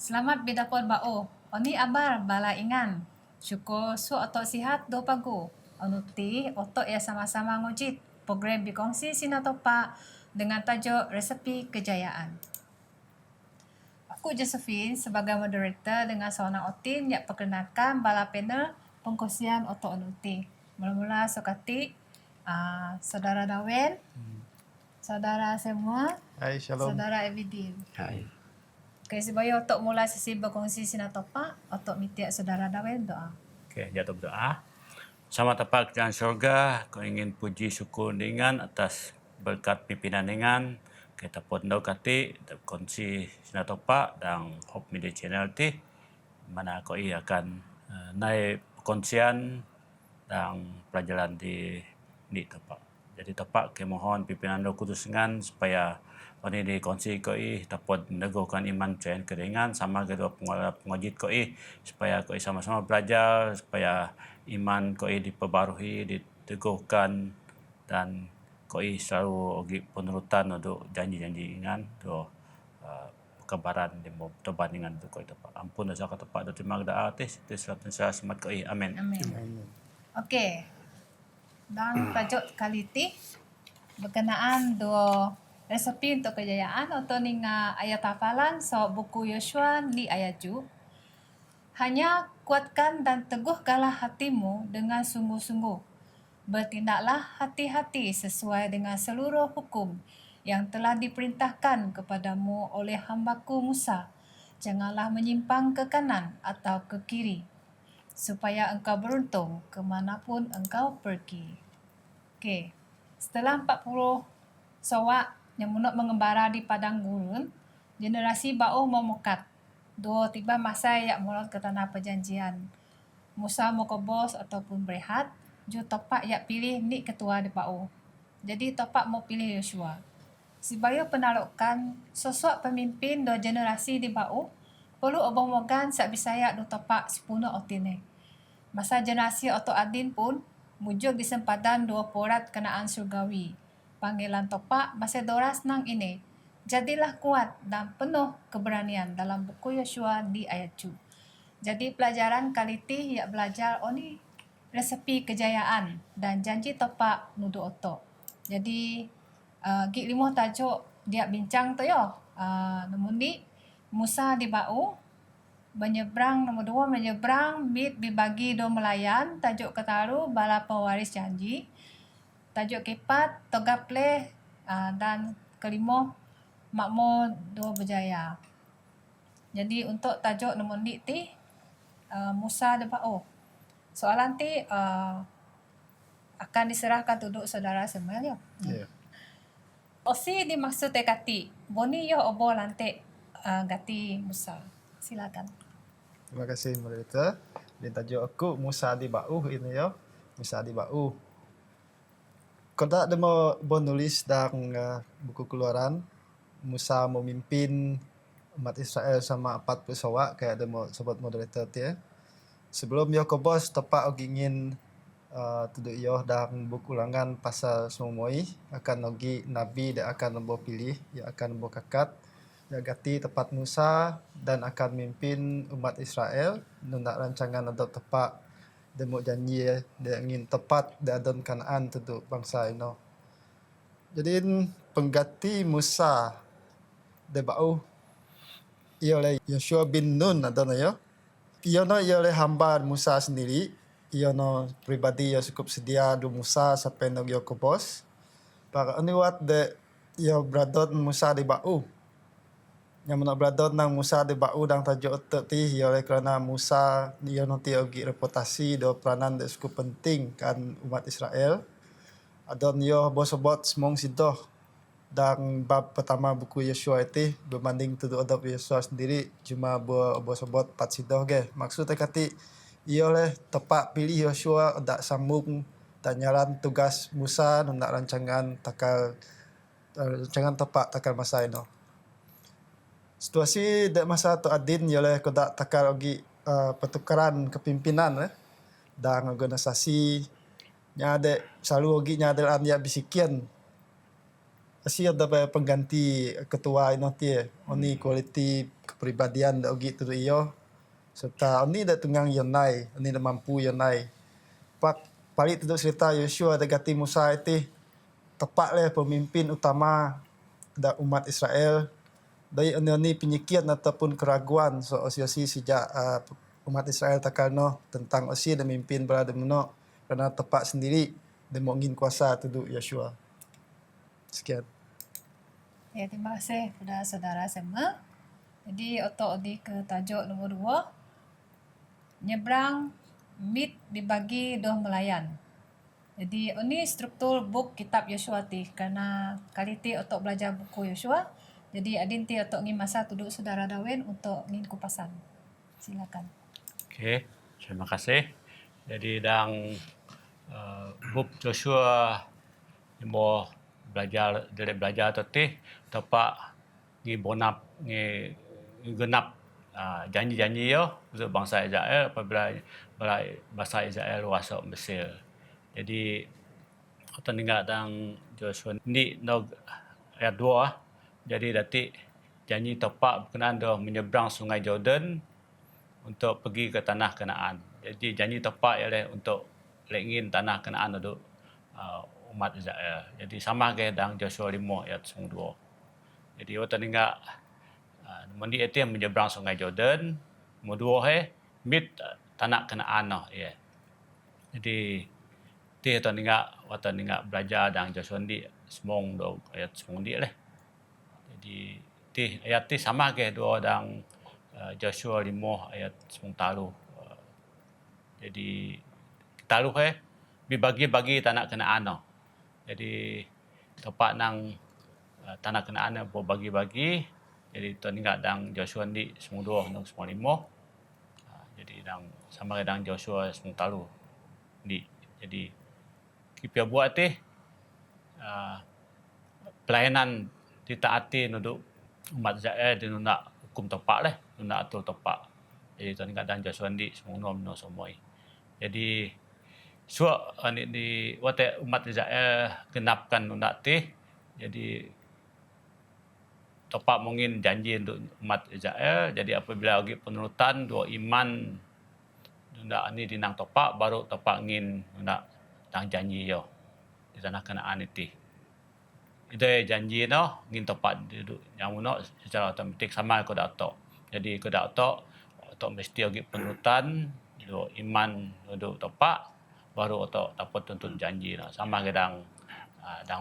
Selamat bidapod bao. Oni abar bala ingan. Syukur su otok sihat do pagu. Onuti otok ya sama-sama ngojit. Program berkongsi sinatopa dengan tajuk resepi kejayaan. Aku Josephine sebagai moderator dengan seorang otin yang perkenalkan bala panel pengkongsian otok onuti. Mula-mula sokati saudara Dawen, saudara semua, Hai, shalom. saudara Evidin. Hai. Okay, sebaya otok mula sesi berkongsi sinatopa, otok mitiak saudara Dawen doa. Okey, jatuh berdoa. Sama tapak kerajaan syurga, kau ingin puji syukur dengan atas berkat pimpinan dengan kita pun dau kati kongsi sinatopa dan Hope Media Channel ti mana kau akan naik kongsian dan pelajaran di tapak. Jadi tapak ke mohon pimpinan Roh Kudus dengan supaya ini dikongsi koi dapat meneguhkan iman percayaan keringan sama kedua pengojit koi supaya koi sama-sama belajar supaya iman koi diperbarui diteguhkan dan koi selalu penurutan untuk janji-janji ingan tu kebaran di toban dengan tu koi tapak ampun dosa tapak dan terima doa tis selamat selamat koi amin. Amin. Okey. Dan tajuk kali ti berkenaan dua resepi untuk kejayaan atau ninga ayat hafalan so buku Yosua ni ayat ju. Hanya kuatkan dan teguhkanlah hatimu dengan sungguh-sungguh. Bertindaklah hati-hati sesuai dengan seluruh hukum yang telah diperintahkan kepadamu oleh hambaku Musa. Janganlah menyimpang ke kanan atau ke kiri, supaya engkau beruntung kemanapun engkau pergi. Okey, setelah 40 sawak yang menuk mengembara di padang gurun, generasi bau memukat. Dua tiba masa yang mulai ke tanah perjanjian. Musa mau ke bos ataupun berehat, ju topak yang pilih ni ketua di bau. Jadi topak mau pilih Yosua. Sebaya penalukkan sosok pemimpin dua generasi di bau, perlu obong mogan sak bisaya do topak 10 otine. Masa generasi Oto Adin pun mujuk di sempadan dua porat kenaan surgawi. Panggilan topak masih doras nang ini. Jadilah kuat dan penuh keberanian dalam buku Yosua di ayat 2. Jadi pelajaran kali ti ia belajar oni resepi kejayaan dan janji topak nudu oto. Jadi gig limo tajuk dia bincang tu yo. Nombor ni Musa di bau menyeberang nombor 2 menyeberang mit dibagi do melayan tajuk ketaru bala pewaris janji tajuk keempat togaple dan kelima makmur do berjaya. Jadi untuk tajuk nombor ni ti Musa de Bau. Soalan ti akan diserahkan untuk saudara semua ya. Ya. Osi dimaksud kati boni yo obo lantik gati Musa. Silakan. Terima kasih moderator. Di tajuk aku Musa di Bau ini ya. Musa di Bau. Kau tak ada mau nulis dalam buku keluaran Musa memimpin umat Israel sama 40 sawak kayak ada mau sebut moderator tu ya. Sebelum Yakobus tepat ingin tuduk yo dalam buku ulangan pasal semoi akan nogi nabi dia akan nombor pilih ia akan nombor kakat dia gati tepat Musa dan akan memimpin umat Israel nak rancangan untuk tepat demo janji dia ingin tepat di adon Kanaan untuk bangsa ini. Jadi pengganti Musa dia bau ia oleh Yosua bin Nun adon ya. Ia oleh hamba Musa sendiri. Ia pribadi yang cukup sedia do Musa sampai no Yakobus. Para aniwat de ia beradot Musa di bau. Yang nak beradot nang Musa di bau dang tajuk otak ti ia oleh kerana Musa ia nanti ogi reputasi do peranan de cukup penting kan umat Israel. Adon ia bos-bot semong sidoh dan bab pertama buku Yosua itu berbanding tuduk adab Yosua sendiri cuma bos-bot 4 sidoh ke. Maksudnya kati ia oleh tepat pilih Yosua dak sambung dan nyaran tugas Musa nak rancangan takal rancangan tepat takal masa ini. Situasi dak masa tu adin ia oleh kodak takal ogi pertukaran kepimpinan dan organisasi nya ada selalu ogi nya ada anya bisikian asia dapat pengganti ketua ino tie. Oni kualiti kepribadian da ogi tu iyo. Serta oni da tunggang yonai, oni da mampu yonai. Pak paling tu cerita Yosua da gati Musa itu tepat le pemimpin utama da umat Israel. Dari oni penyikian ataupun keraguan so osi sejak umat Israel takalno tentang osi dan mimpin berada meno kerana tepat sendiri dia mau ingin kuasa tu Yosua. Sekian. Ya, terima kasih kepada saudara semua. Jadi otok di ke tajuk nombor 2. Nyebrang mit dibagi doh melayan. Jadi ini struktur buk kitab Yosua ti karena kali ti otok belajar buku Yosua. Jadi adin ti otok ngin masa tuduk saudara Dawin untuk ngin kupasan. Silakan. Okey, terima kasih. Jadi dang buk Joshua mo belajar tadi tepat ngi bonap ngi genap janji-janji yo untuk bangsa Israel apabila bangsa Israel masuk Mesir. Jadi kita ingat dang Joshua ni no ayat 2. Jadi datik janji tepat berkenaan dah menyeberang sungai Jordan untuk pergi ke tanah Kanaan. Jadi janji tepat ialah untuk ingin tanah Kanaan untuk umat Israel. Jadi sama ke dang Joshua 5 ayat 2. Jadi kita ingat mandi itu menyeberang sungai Jordan. Nomor 2 mit tanah Kanaan ya. Jadi kita ingat belajar dang Joshua ni semong do ayat semong dia lah. Jadi ayat ti sama ke dua dang Joshua 5 ayat 10 talu. Jadi talu dibagi-bagi tanah Kanaan. Jadi tepat nang tanah Kanaan bagi-bagi. Jadi tuan ingat dang Joshua ni 10 nang 5. Jadi dang sama dang Joshua 10 talu. Jadi kita buat pelayanan ditaati untuk umat Israel di nak hukum tepat lah, nak atur tepat. Jadi tuan ingat dan Joshua ni semua no semua. Jadi di waktu umat Israel genapkan nak jadi tepat mungkin janji untuk umat Israel. Jadi apabila lagi penurutan dua iman nak ni dinang tepat baru tepat ngin nak tang janji yo di tanah Kanaan itu. Itu janji no ngin tepat duduk yang no secara otomatik sama ko dato. Jadi ko dato mesti lagi penurutan dua iman duduk tepat baru otak dapat tuntut janji no. Sama ke dang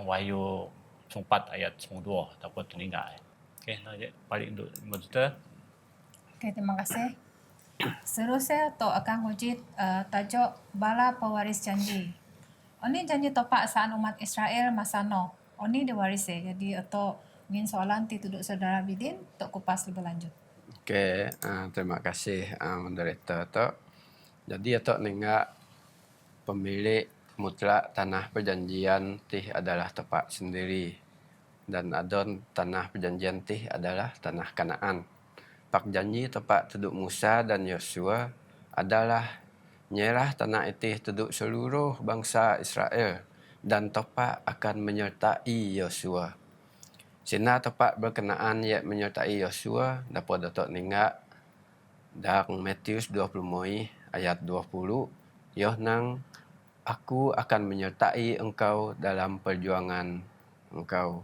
Wahyu 4 ayat 2 dapat tuningai. Okey, balik untuk moderator. Okey, terima kasih. Seterusnya to akan hujit tajuk bala pewaris janji. Ini janji tepat saat umat Israel masa no. Ini diwarisi. Jadi atau ingin soalan ti tuduk saudara Bidin untuk kupas lebih lanjut. Okey, terima kasih moderator tu. Jadi atok nengak pemilik mutlak tanah perjanjian tih adalah tepat sendiri dan adon tanah perjanjian tih adalah tanah Kanaan. Pak janji tepat tuduk Musa dan Yosua adalah nyerah tanah itu tuduk seluruh bangsa Israel dan tepat akan menyertai Yosua. Sina tepat berkenaan ia menyertai Yosua dapat datuk ningak dalam Matius 20 ayat 20 Yohnang aku akan menyertai engkau dalam perjuangan engkau.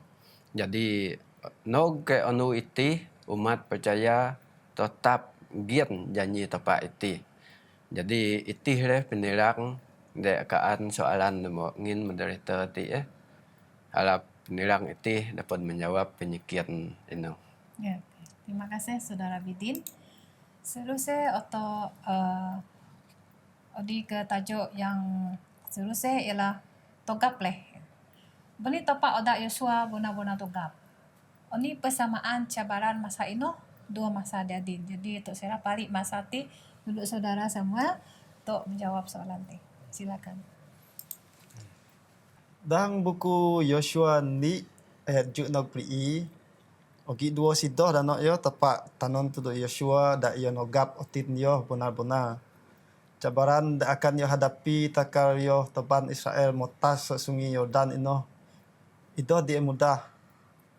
Jadi nog ke onu iti umat percaya tetap gian janji tepat iti. Jadi iti le penirang dekaan soalan demo ngin moderator ti harap penirang iti dapat menjawab penyikian ini. Ya, terima kasih saudara Bidin. Seterusnya atau di ke tajuk yang seterusnya ialah togap leh. Bani tepat odak Yosua buna-buna togap. Ini persamaan cabaran masa ino dua masa dadin. Jadi untuk saya balik masa ti duduk saudara semua untuk menjawab soalan ti. Silakan. Dang buku Yosua ni ayat juk nog pri ogi dua sidoh dan nok yo tepat tanon tu Yosua da yo nogap otin yo benar-benar. Cabaran da akan yo hadapi takal yo teban Israel motas sungai Yordan ino. Itu dia mudah.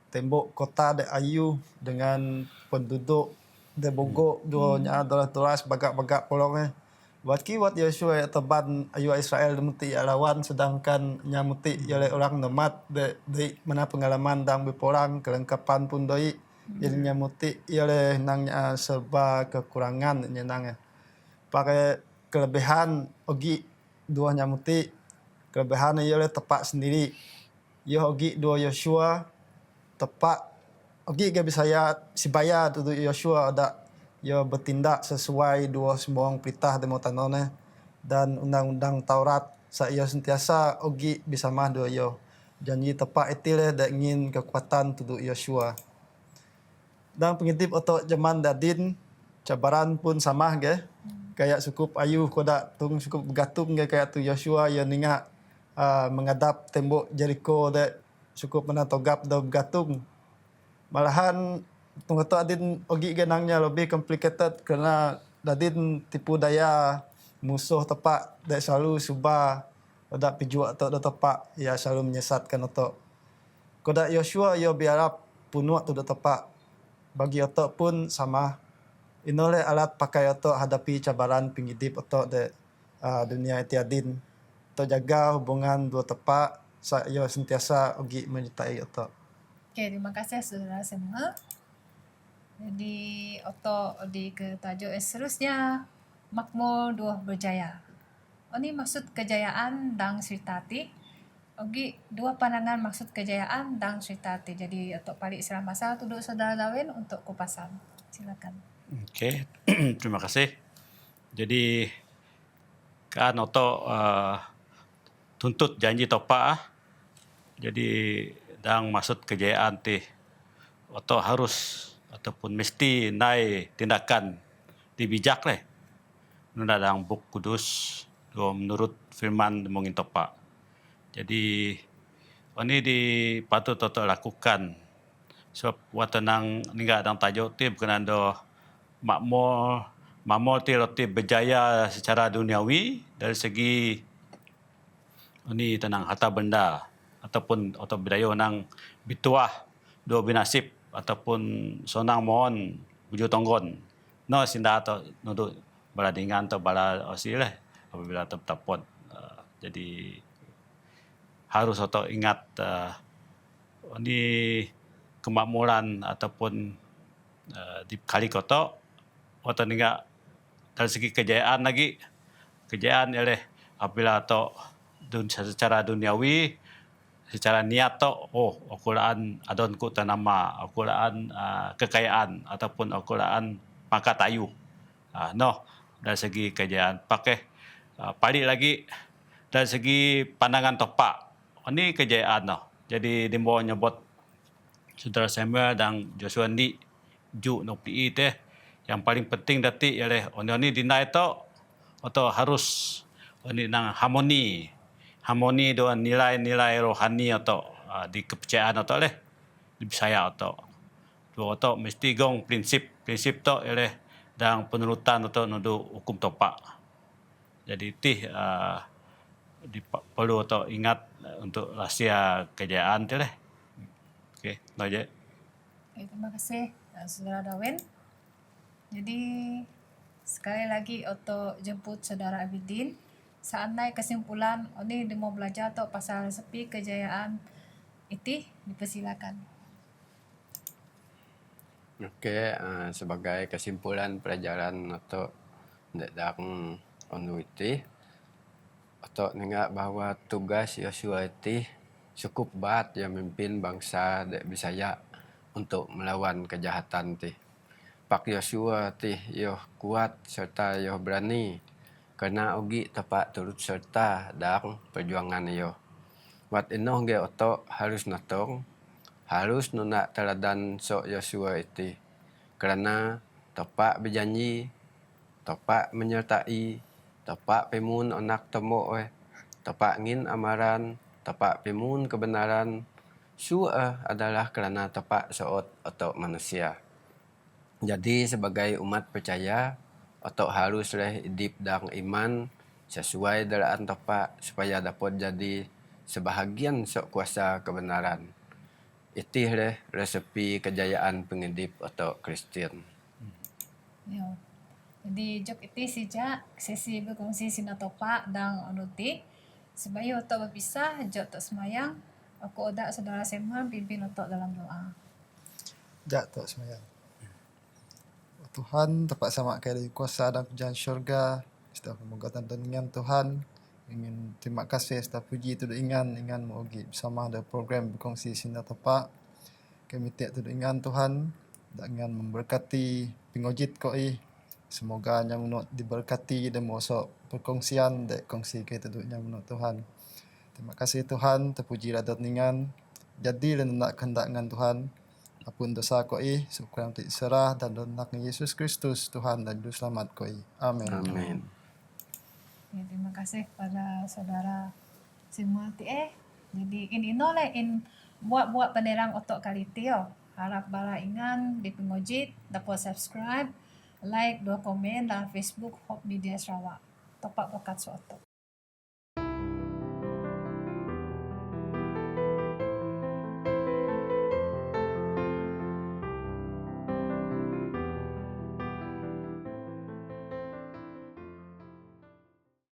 tembok kota de ayu dengan penduduk de bogok duanya adalah turas bagak-bagak polongnya. Buat kiwat Yosua ya teban ayu Israel muti ya lawan sedangkan nyamuti oleh orang nemat de mana pengalaman dang berperang kelengkapan pun doi jadi nyamuti oleh nangnya serba kekurangan nyenangnya. Pakai kelebihan ogi dua nyamuti kelebihan oleh tepak sendiri. Yo ogi dua Yosua tepat ogi gak bisa ya sibaya tu Yosua ada ia bertindak sesuai dua semua perintah demo tanone dan undang-undang Taurat saya sentiasa ogi bisa mah dua yo janji tepat itile dak ingin kekuatan tu Yosua dan pengintip oto zaman dadin cabaran pun sama ge kayak cukup ayu koda tung cukup bergatung ge kayak tu Yosua yang ninga menghadap tembok Jericho dak cukup menatogap dah bergatung. Malahan tunggu adin ogi genangnya lebih complicated karena dadin tipu daya musuh tepak dak selalu subah dak piju atau dak tepak ya selalu menyesatkan otok. Koda Yosua yo biarap punuh tu dak tepak bagi otok pun sama inole alat pakai otok hadapi cabaran pengidip otok de dunia itiadin. Otok jaga hubungan dua tepak saya sentiasa ogi menyertai otok. Oke, terima kasih saudara semua. Jadi, Oto di ke tajuk seterusnya, Makmur 2 berjaya. Ini maksud kejayaan dan sritati. Ogi dua pandangan maksud kejayaan dan sritati. Jadi, Oto balik serah masa duduk saudara Lawin untuk kupasan. Silakan. Oke, terima kasih. Jadi kan Oto tuntut janji topa. Jadi dang maksud kejayaan ti Oto harus ataupun mesti nai tindakan dibijak leh. Nunda dang buk kudus menurut firman mungkin topa. Jadi ini patut Oto lakukan. Sebab watanang ningga dang tajuk ti berkenaan do makmur ti roti berjaya secara duniawi dari segi ini tenang harta benda ataupun Oto berjaya nang bituah dua binasib ataupun sonang mohon buju tonggon. No sinda atau nuduk beladingan atau bala osileh apabila tertapot. Jadi harus Oto ingat ini kemakmuran ataupun di kali koto Oto ningga dari segi kejayaan lagi kejayaan oleh apabila Oto secara duniawi secara niat to okulaan adonku tanama okulaan kekayaan ataupun okulaan pangkat ayu no dari segi kejayaan pakai paling lagi dari segi pandangan topak ini kejayaan no jadi dimbawa nyebut saudara Samuel dan Joshua ni ju no pi teh yang paling penting dati ialah oni dinai to atau harus oni nang harmoni dengan nilai-nilai rohani atau di kepercayaan atau leh di saya atau atau mesti gong prinsip to oleh dan penurutan atau nudu hukum topak. Jadi perlu atau ingat untuk rahasia kejayaan tu leh. Okey, aja. Oke, terima kasih saudara Darwin. Jadi sekali lagi Oto jemput saudara Abidin. Saat naik kesimpulan, ini mau belajar atau pasal sepi kejayaan itu dipersilakan. Oke, sebagai kesimpulan pelajaran atau tentang onu itu, atau nenggak bahwa tugas Yosua itu cukup berat yang memimpin bangsa Bisaya untuk melawan kejahatan itu. Pak Yosua itu yo kuat serta yo berani. Karena ogi tepat turut serta dalam perjuangan iyo. Wat inoh ge Oto harus natong, harus nuna teladan sok Yosua itu. Karena tepat berjanji, tepat menyertai, tepat pemun anak temo tepat ngin amaran, tepat pemun kebenaran. Sua adalah karena tepat soot Oto manusia. Jadi sebagai umat percaya, Oto harus hidup dalam iman sesuai dalam tepat supaya dapat jadi sebahagian sok kuasa kebenaran. itih deh resepi kejayaan pengedip atau Kristen. Yo. Jadi jok iti sija sesi berkongsi sinatopa dan onuti. Sebaya otok berpisah, jok tok semayang. Aku odak saudara Seman pimpin otok dalam doa. Jak tok semayang. Tuhan tepat sama kali kuasa dan kerajaan syurga. Kita semoga dengan Tuhan. Ingin terima kasih serta puji tu ingan mengugi bersama ada program berkongsi sinar tepat. Kami tiap tu ingan Tuhan dan ingan memberkati pengojit koi. Semoga yang menurut diberkati dan masuk perkongsian dek kongsi kita tu yang menurut Tuhan. Terima kasih Tuhan, terpuji radat ningan. Jadi dan nak kehendak dengan Tuhan. Apun dosa koi, syukur yang terserah dan nak Yesus Kristus Tuhan dan Juru Selamat koi. Amin. Amin. Ya, terima kasih kepada saudara semua Jadi ini noleh buat penerang otok kali tio. Harap bala ingan di pengojit, dapat subscribe, like, dua komen dalam Facebook Hope Media Sarawak. Topak bakat suatu.